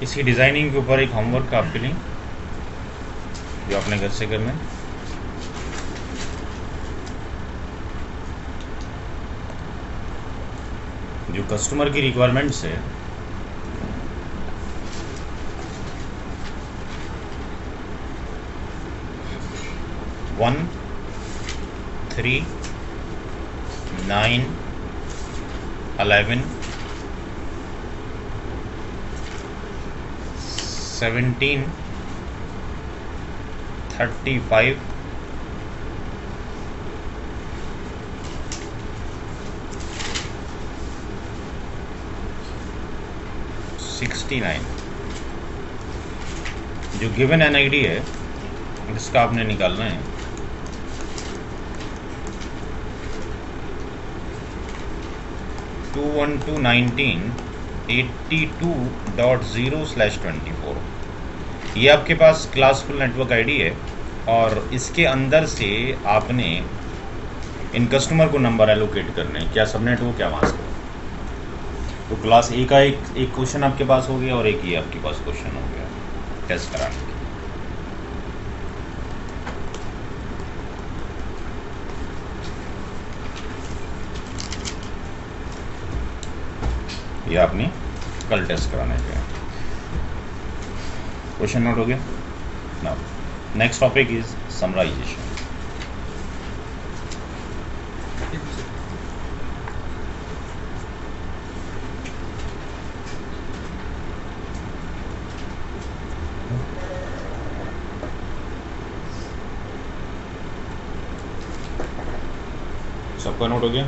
इसकी डिज़ाइनिंग के ऊपर एक होमवर्क आपके लिए जो आपने घर से करना है। जो कस्टमर की रिक्वायरमेंट्स है वन 3 9 11 17 35 69 जो गिवन एनआईडी है इसका आपने निकालना है। टू 82.19.82.0/24 ये आपके पास क्लासफुल नेटवर्क आईडी है और इसके अंदर से आपने इन कस्टमर को नंबर एलोकेट करने हैं, क्या सबनेट हो क्या मास्क हो। तो क्लास ए का एक क्वेश्चन आपके पास हो गया और एक ये आपके पास क्वेश्चन हो गया टेस्ट कराने के। ये आपने कल टेस्ट कराने के। क्वेश्चन नोट हो गया। Now next topic is summarization. सबका नोट हो गया।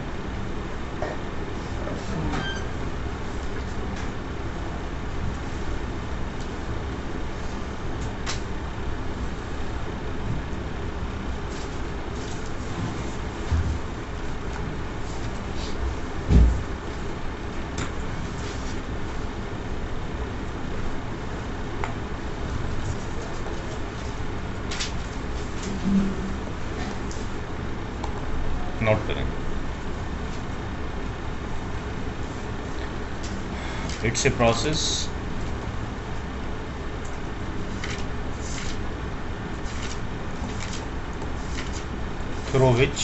नोट करें। It's a process through which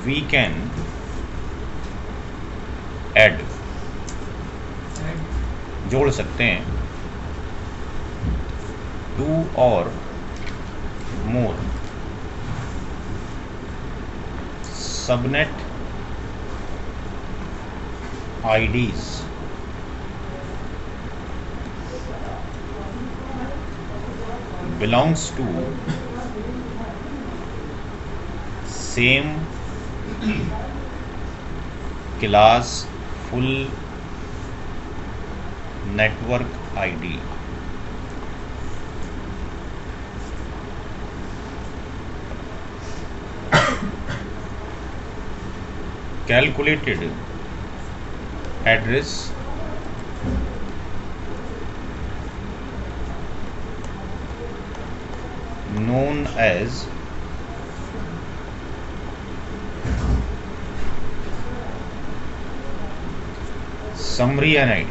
we can add जोड़ सकते हैं टू और more subnet IDs belongs to same class full network ID. Calculated address known as summary NID.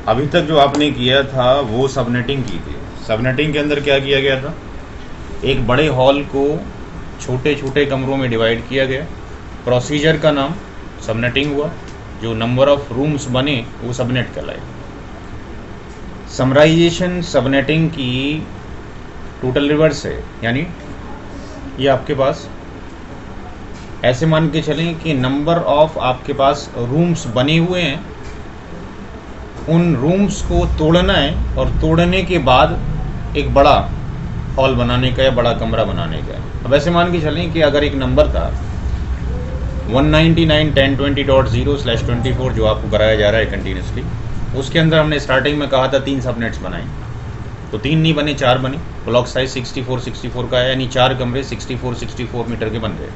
अभी तक जो आपने किया था वो सबनेटिंग की थी। सबनेटिंग के अंदर क्या किया गया था, एक बड़े हॉल को छोटे छोटे कमरों में डिवाइड किया गया। प्रोसीजर का नाम सबनेटिंग हुआ, जो नंबर ऑफ रूम्स बने वो सबनेट कहलाए। समराइजेशन सबनेटिंग की टोटल रिवर्स है, यानी ये आपके पास ऐसे मान के चलें कि नंबर ऑफ आपके पास रूम्स बने हुए हैं, उन रूम्स को तोड़ना है और तोड़ने के बाद एक बड़ा हॉल बनाने का या बड़ा कमरा बनाने का है। अब ऐसे मान के चलें कि अगर एक नंबर था 199.1020.0/24 जो आपको कराया जा रहा है कंटिन्यूसली, उसके अंदर हमने स्टार्टिंग में कहा था 3 सबनेट्स बनाए, तो 3 नहीं बने, 4 बने। ब्लॉक साइज 64 का है, यानी 4 कमरे 64 मीटर के बन गए।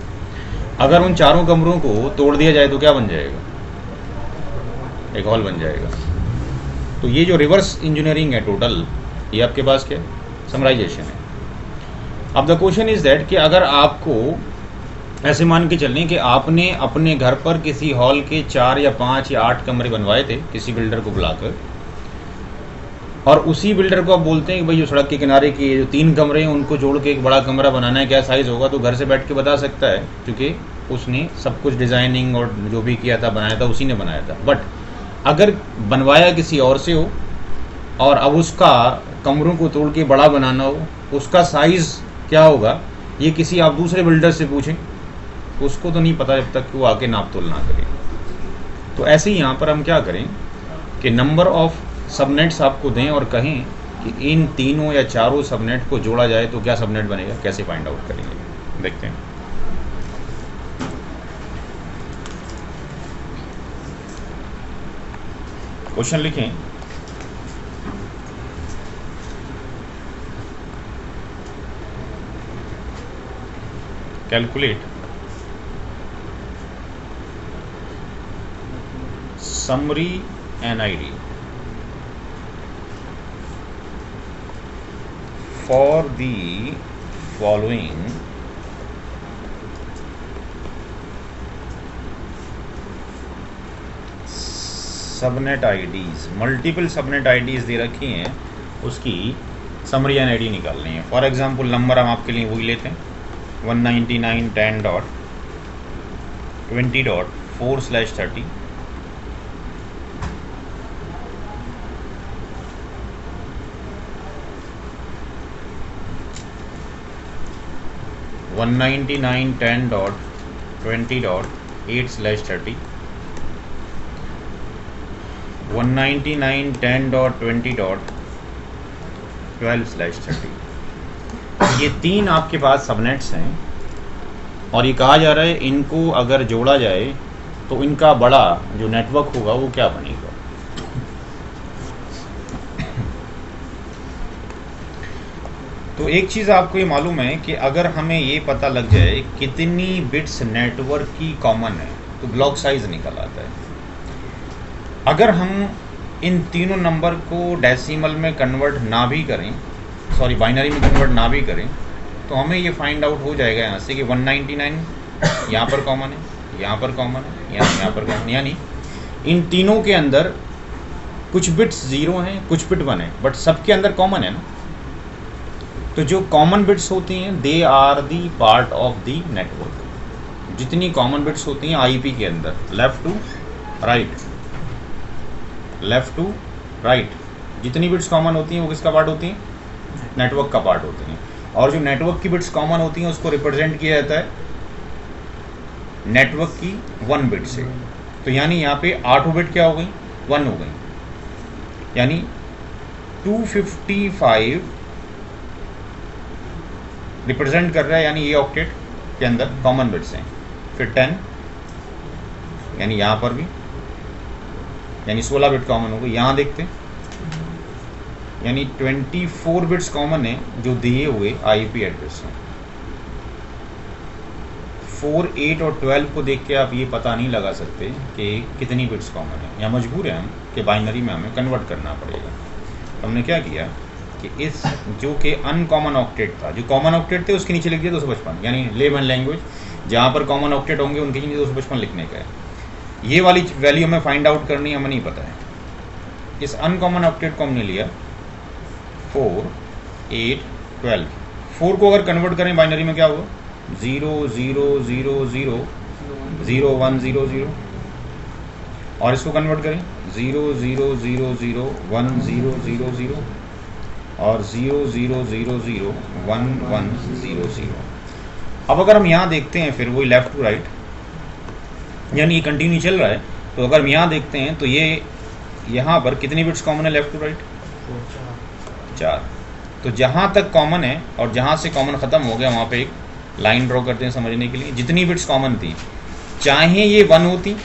अगर उन चारों कमरों को तोड़ दिया जाए तो क्या बन जाएगा, एक हॉल बन जाएगा। तो ये जो रिवर्स इंजीनियरिंग है टोटल, ये आपके पास क्या समराइजेशन है। अब द क्वेश्चन इज दैट कि अगर आपको ऐसे मान के चलें कि आपने अपने घर पर किसी हॉल के 4 या 5 या 8 कमरे बनवाए थे किसी बिल्डर को बुलाकर, और उसी बिल्डर को आप बोलते हैं कि भाई जो सड़क के किनारे की जो 3 कमरे हैं उनको जोड़ के एक बड़ा कमरा बनाना है, क्या साइज़ होगा, तो घर से बैठ के बता सकता है क्योंकि उसने सब कुछ डिज़ाइनिंग और जो भी किया था बनाया था उसी ने बनाया था। बट अगर बनवाया किसी और से हो और अब उसका कमरों को तोड़ के बड़ा बनाना हो, उसका साइज़ क्या होगा ये किसी आप दूसरे बिल्डर से पूछें, उसको तो नहीं पता जब तक कि वो आके नाप तोल ना करे। तो ऐसे ही यहाँ पर हम क्या करें कि नंबर ऑफ सबनेट्स आपको दें और कहें कि इन तीनों या चारों सबनेट को जोड़ा जाए तो क्या सबनेट बनेगा, कैसे फाइंड आउट करेंगे, देखते हैं। क्वेश्चन लिखें, calculate summary NID for the following subnet IDs। Multiple subnet IDs दे रखी हैं, उसकी समरी NID निकालनी है। फॉर एग्जांपल नंबर हम आपके लिए वही लेते हैं 199.10.20.4/30 199.10.20.8/30 199.10.20.12/30। ये 3 आपके पास सबनेट्स हैं और ये कहा जा रहा है इनको अगर जोड़ा जाए तो इनका बड़ा जो नेटवर्क होगा वो क्या बनेगा। तो एक चीज़ आपको ये मालूम है कि अगर हमें ये पता लग जाए कितनी बिट्स नेटवर्क की कॉमन है तो ब्लॉक साइज निकल आता है। अगर हम इन तीनों नंबर को डेसिमल में कन्वर्ट ना भी करें, सॉरी बाइनरी में कन्वर्ट ना भी करें, तो हमें ये फाइंड आउट हो जाएगा यहाँ से कि 199 यहाँ पर कॉमन है, यहाँ पर कॉमन है, यहाँ पर कॉमन, यानी इन तीनों के अंदर कुछ बिट्स 0 हैं, कुछ बिट 1 है, बट सबके अंदर कॉमन है ना। तो जो कॉमन बिट्स होती हैं they are the part of the network. जितनी कॉमन बिट्स होती हैं आईपी के अंदर, लेफ्ट टू राइट, जितनी बिट्स कॉमन होती हैं वो किसका पार्ट होती हैं, नेटवर्क का पार्ट होती हैं। और जो नेटवर्क की बिट्स कॉमन होती हैं उसको रिप्रेजेंट किया जाता है नेटवर्क की 1 बिट से। तो यानी यहाँ पे 8 बिट क्या हो गई, 1 हो गई, यानी 255 रिप्रेजेंट कर रहा है, यानी ये ऑक्टेट के अंदर कॉमन बिट्स हैं। फिर 10 यानी यहाँ पर भी, यानी 16 बिट कॉमन हो गई। यहाँ देखते हैं यानी 24 बिट्स कॉमन है जो दिए हुए आईपी एड्रेस हैं। 4, 8 और 12 को देख के आप ये पता नहीं लगा सकते कि कितनी बिट्स कॉमन है, या मजबूर है हम कि बाइनरी में हमें कन्वर्ट करना पड़ेगा। तो हमने क्या किया कि इस जो कि अनकॉमन ऑक्टेट था, जो कॉमन ऑक्टेट थे उसके नीचे लिख दिया 255, यानी लेम एंड लैंग्वेज जहाँ पर कॉमन ऑक्टेट होंगे उनके नीचे 255 लिखने का है। ये वाली वैल्यू हमें फाइंड आउट करनी हमें नहीं पता है। इस अनकॉमन ऑक्टेट को हमने लिया 4, 8, 12। 4 को अगर कन्वर्ट करें बाइनरी में क्या होगा, 0 0 0 0 0 1 0 0, और इसको कन्वर्ट करें 0 0 0 0 1 0 0 0 और 0 0 0 0 1 1 0 0। अब अगर हम यहाँ देखते हैं फिर वही लेफ्ट टू राइट, यानी ये कंटिन्यू चल रहा है। तो अगर हम यहाँ देखते हैं तो ये यहाँ पर कितनी बिट्स कॉमन है लेफ्ट टू राइट, 4। तो जहाँ तक कॉमन है और जहाँ से कॉमन ख़त्म हो गया वहाँ पे एक लाइन ड्रॉ करते हैं समझने के लिए। जितनी बिट्स कॉमन थी, चाहे ये 1 होती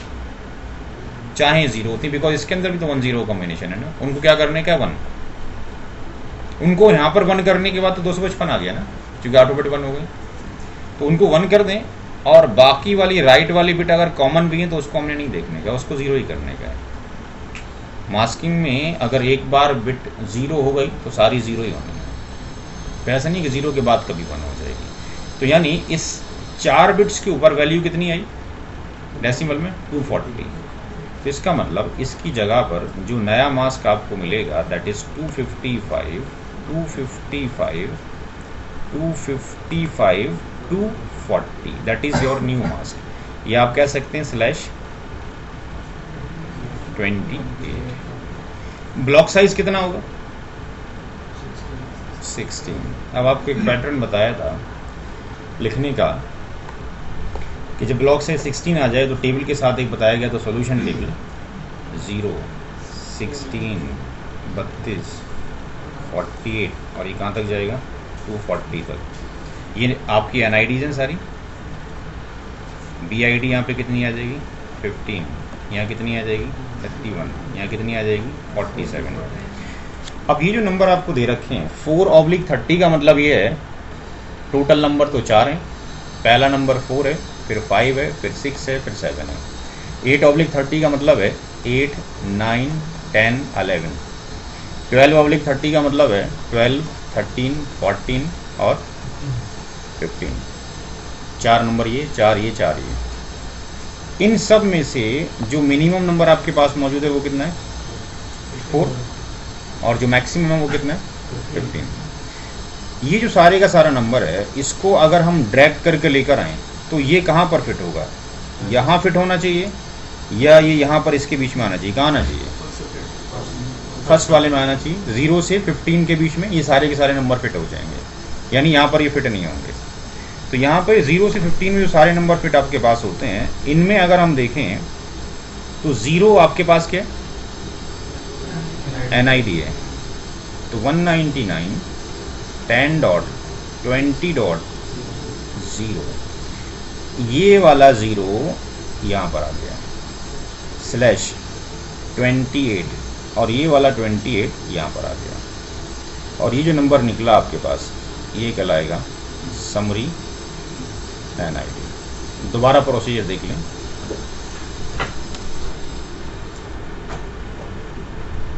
चाहे 0 होती, बिकॉज इसके अंदर भी तो 1 0 कॉम्बिनेशन है ना, उनको क्या करने का 1, उनको यहाँ पर 1 करने के बाद तो 255 आ गया ना, क्योंकि ऑटो बिट 1 हो गई। तो उनको 1 कर दें और बाकी वाली राइट वाली बिट अगर कॉमन भी है तो उसको हमने नहीं देखने का, उसको 0 ही करने का है। मास्किंग में अगर एक बार बिट 0 हो गई तो सारी 0 ही होनी है, तो ऐसा नहीं कि 0 के बाद कभी 1 हो जाएगी। तो यानी इस 4 बिट्स के ऊपर वैल्यू कितनी आई डेसिमल में 240। तो इसका मतलब इसकी जगह पर जो नया मास्क आपको मिलेगा that is 255 240 that is your new mask. ये आप कह सकते हैं /28। ब्लॉक साइज कितना होगा 16। अब आपको एक पैटर्न बताया था लिखने का कि जब ब्लॉक साइज 16 आ जाए तो टेबल के साथ एक बताया गया तो सॉल्यूशन टेबल 0 16 32 48 और ये कहाँ तक जाएगा 240 तक। ये आपकी NIDs हैं सारी। BID यहाँ पे कितनी आ जाएगी 15, यहाँ कितनी आ जाएगी 31, यहाँ कितनी आ जाएगी 47। अब ये जो नंबर आपको दे रखे हैं 4/30 का मतलब ये है टोटल नंबर तो 4 हैं, पहला नंबर 4 है, फिर 5 है, फिर 6 है, फिर 7 है। 8/30 का मतलब है 8 9 10 11। 12/30 का मतलब है 12 13 14 और 15। 4 नंबर ये 4 ये 4 ये। इन सब में से जो मिनिमम नंबर आपके पास मौजूद है वो कितना है 4, और जो मैक्सिमम है वो कितना है 15। ये जो सारे का सारा नंबर है इसको अगर हम ड्रैग करके लेकर आएँ तो ये कहाँ पर फिट होगा, यहाँ फिट होना चाहिए या ये यहाँ पर इसके बीच में आना चाहिए, कहाँ आना चाहिए फर्स्ट वाले में आना चाहिए। 0 से 15 के बीच में ये सारे के सारे नंबर फिट हो जाएंगे, यानी यहाँ पर ये फिट नहीं होंगे। तो यहाँ पर 0 से 15 में जो सारे नंबर फिट आपके पास होते हैं इनमें अगर हम देखें तो 0 आपके पास क्या NID है, तो 199 10.20.0 ये वाला 0 यहाँ पर आ गया /28 और ये वाला 28 यहाँ पर आ गया, और ये जो नंबर निकला आपके पास ये कहलाएगा समरी NID। दोबारा प्रोसीजर देख लें।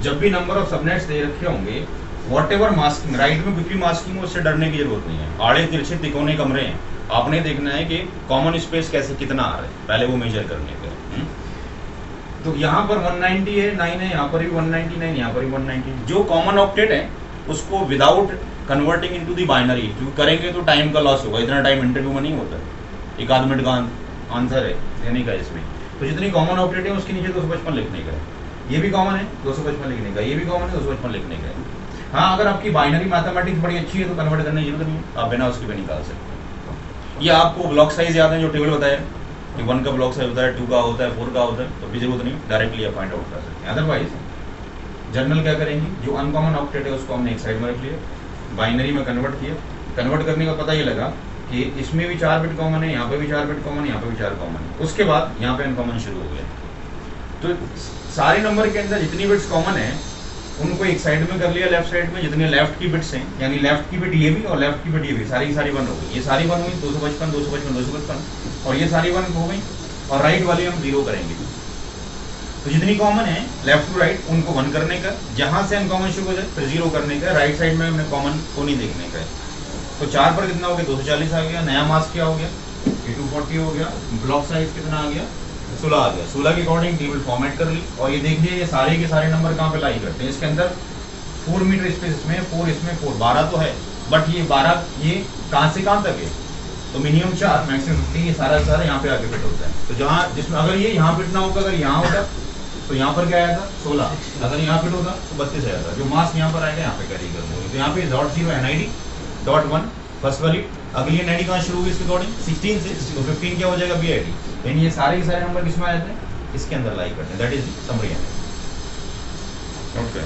जब भी नंबर ऑफ सबनेट्स दे रखे होंगे वॉट एवर मास्किंग राइट में कुछ भी मास्किंग हो उससे डरने की जरूरत नहीं है। आड़े तिरछे तिकोने कमरे हैं, आपने देखना है कि कॉमन स्पेस कैसे कितना आ रहा है पहले वो मेजर करने का। तो यहाँ पर 190 है 9 है, यहाँ पर भी 199, यहाँ पर भी 190। जो कॉमन ऑक्टेट है उसको without converting into the binary करेंगे तो टाइम का लॉस होगा, इतना टाइम इंटरव्यू में नहीं होता, 1 आध मिनट का आंसर है देने का इसमें। तो जितनी कॉमन ऑक्टेट है उसके नीचे 255 लिखने का है, ये भी कॉमन है 255 लिखने का, ये भी कॉमन है 255 लिखने का है। हाँ अगर आपकी बाइनरी मैथमेटिक्स बड़ी अच्छी है तो कन्वर्ट करने की जरूरत नहीं है, आप बिना उसके भी निकाल सकते हैं। ये आपको ब्लॉक साइज याद है जो टेबल बताया कि 1 का ब्लॉक साइज होता है, 2 का होता है, 4 का होता है, तो भी जरूरत नहीं, डायरेक्टली आप फाइंड आउट कर सकते हैं। अदरवाइज जनरल क्या करेंगे, जो अनकॉमन ऑक्टेट है उसको हमने एक साइड में रख लिया, बाइनरी में कन्वर्ट किया। कन्वर्ट करने का पता ये लगा कि इसमें भी 4 बिट कॉमन है, यहाँ पे भी 4 बिट कॉमन है, यहाँ पे भी 4 कॉमन है। उसके बाद यहाँ पे अनकॉमन शुरू हो गया। तो सारे नंबर के अंदर जितनी बिट्स कॉमन है उनको एक साइड में कर लिया, लेफ्ट साइड में जितने लेफ्ट की बिट्स हैं, यानी लेफ्ट की बिट ये भी और लेफ्ट की बिट ये भी सारी की सारी 1 हो गई। ये सारी 1 हुई 255 255 255 और ये सारी 1 हो गई, और राइट वाली हम 0 करेंगे। तो जितनी कॉमन है लेफ्ट टू राइट उनको 1 करने का, जहां से अनकॉमन शुरू हो जाए फिर 0 करने का, राइट साइड में हमने कॉमन को नहीं देखने का है। तो 4 पर कितना हो गया 240 आ गया, नया मास्क क्या हो गया 240 हो गया, ब्लॉक साइज कितना आ गया 16 आ गया। 16 के अकॉर्डिंग टेबल फॉर्मेट कर ली, और ये देखिए ये सारे के सारे नंबर कहाँ पे लाई करते हैं, इसके अंदर 4 मीटर स्पेस इसमें 4 इसमें 4 12 तो है, बट ये 12 ये कहाँ से कहाँ तक है, तो मिनिमम 4 मैक्सिमम 15, ये सारा यहाँ पे आके फिट होता है। तो जहाँ जिसमें अगर ये यहाँ फिट ना होगा, अगर यहाँ होगा तो यहाँ पर क्या आया था 16, अगर यहाँ फिट होगा तो 32 आया था। जो मास्क यहाँ पर आएगा यहाँ पे कैरी करूँगा, तो यहाँ पे .0 NID .1 फर्स्ट वाली, अगली NID कहाँ शुरू होगी इसके अकॉर्डिंग 16 से, तो 15 क्या हो जाएगा BID। यानी ये सारे के सारे नंबर किसमें आ जाते हैं, इसके अंदर लाई करते हैं, दैट इज समरी। ओके